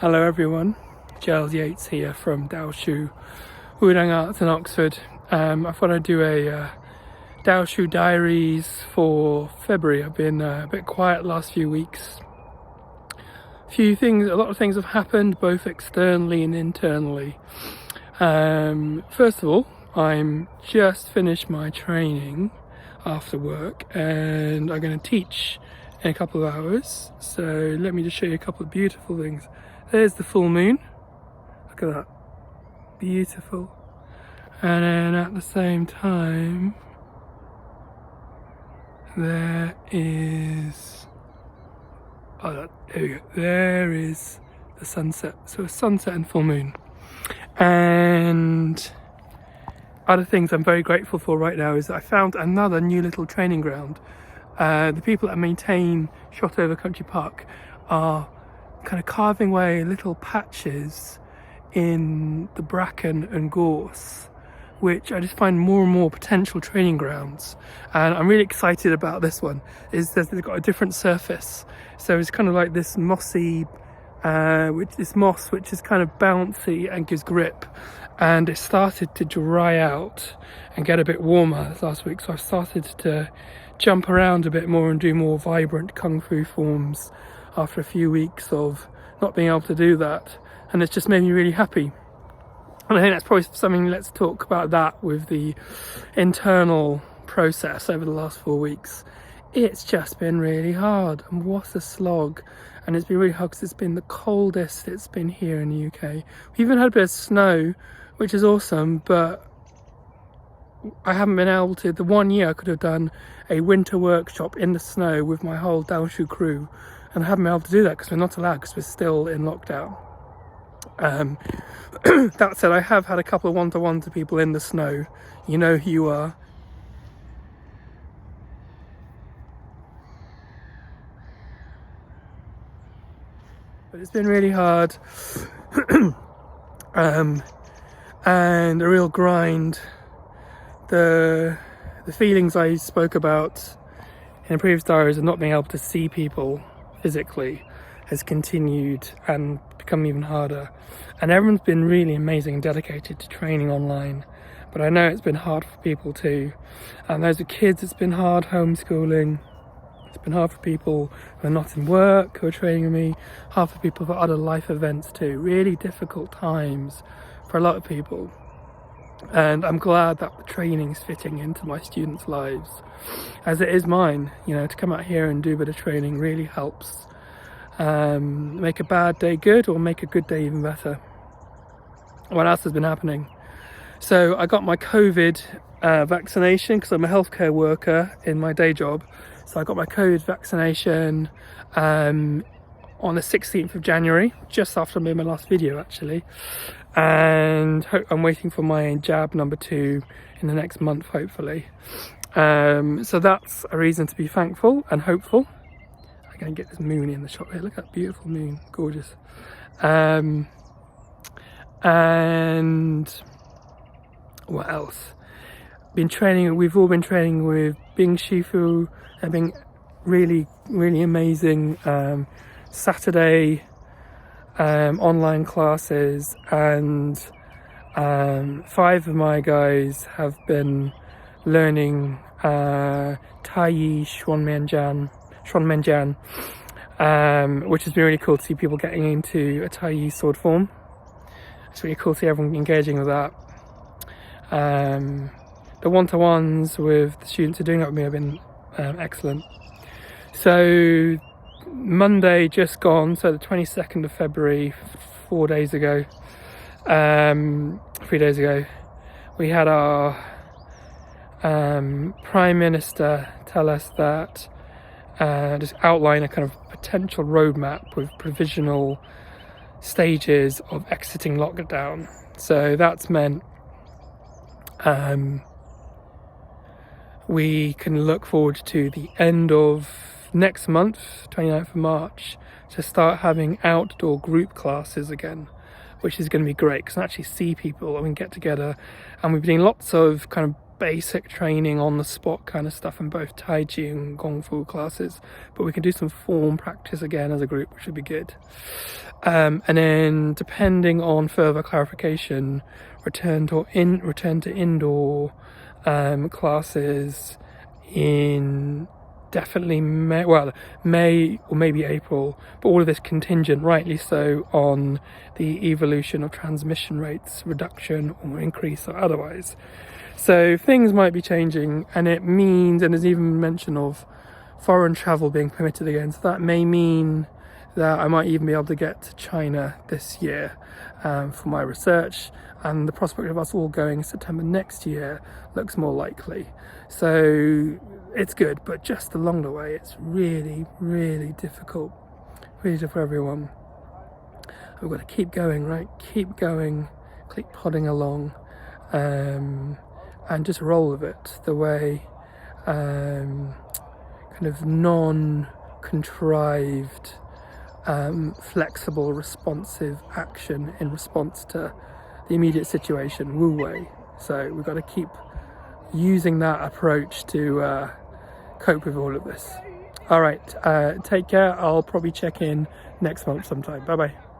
Hello everyone, Giles Yates here from Daoshu Wudang Arts in Oxford. I thought I'd do a Daoshu Diaries for February. I've been a bit quiet the last few weeks. A lot of things have happened, both externally and internally. First of all, I'm just finished my training after work and I'm going to teach in a couple of hours. So let me just show you a couple of beautiful things. There's the full moon. Look at that. Beautiful. And then at the same time, there is... there we go. There is the sunset. So a sunset and full moon. And other things I'm very grateful for right now is that I found another new little training ground. The people that maintain Shotover Country Park are kind of carving away little patches in the bracken and gorse, which I just find more and more potential training grounds. And I'm really excited about this one. They've got a different surface, so it's kind of like this mossy, which is kind of bouncy and gives grip. And it started to dry out and get a bit warmer last week, so I've started to jump around a bit more and do more vibrant kung fu forms after a few weeks of not being able to do that, and it's just made me really happy. And I think that's probably something, let's talk about that with the internal process over the last 4 weeks. It's just been really hard, and what a slog. And it's been really hard because it's been the coldest it's been here in the UK. We even had a bit of snow, which is awesome, but I haven't been able to. The 1 year I could have done a winter workshop in the snow with my whole Daoshu crew, and I haven't been able to do that because we're not allowed, because we're still in lockdown. That said, I have had a couple of one-to-ones with people in the snow. You know who you are. But it's been really hard. And a real grind. The feelings I spoke about in previous diaries of not being able to see people physically has continued and become even harder. And everyone's been really amazing and dedicated to training online, but I know it's been hard for people too. And those are kids, it's been hard homeschooling. It's been hard for people who are not in work, who are training with me, hard for people for other life events too. Really difficult times for a lot of people. And I'm glad that the training's fitting into my students' lives, as it is mine. You know, to come out here and do a bit of training really helps make a bad day good, or make a good day even better. What else has been happening? So I got my COVID vaccination because I'm a healthcare worker in my day job. So I got my COVID vaccination on the 16th of January, just after I made my last video actually. And I'm waiting for my jab number 2 in the next month, hopefully. So that's a reason to be thankful and hopeful. I'm going to get this moon in the shot here. Look at that beautiful moon, gorgeous. And what else? We've all been training with Bing Shifu and being really, really amazing. Saturday online classes, and 5 of my guys have been learning Tai Yi Xuanmenjian, which has been really cool to see people getting into a Tai Yi sword form. It's really cool to see everyone engaging with that. The one-to-ones with the students who are doing that with me have been excellent. So Monday just gone, so the 22nd of February, 4 days ago, 3 days ago, we had our Prime Minister tell us that, just outline a kind of potential roadmap with provisional stages of exiting lockdown. So that's meant we can look forward to the end of next month, 29th of March, to start having outdoor group classes again, which is going to be great because I can actually see people and we can get together. And we've been doing lots of kind of basic training on the spot kind of stuff in both Tai Chi and Kung Fu classes, but we can do some form practice again as a group, which would be good. And then, depending on further clarification, return to indoor classes in definitely May or maybe April, but all of this contingent, rightly so, on the evolution of transmission rates, reduction or increase or otherwise. So things might be changing, and it means, and there's even mention of foreign travel being permitted again, so that may mean that I might even be able to get to China this year for my research, and the prospect of us all going in September next year looks more likely. So it's good, but just along the way it's really, really difficult for everyone. We've got to keep going, right? Keep going, keep plodding along, and just roll with it the way kind of non-contrived, flexible, responsive action in response to the immediate situation, Wu Wei. So we've got to keep using that approach to cope with all of this. All right, take care. I'll probably check in next month sometime. Bye bye.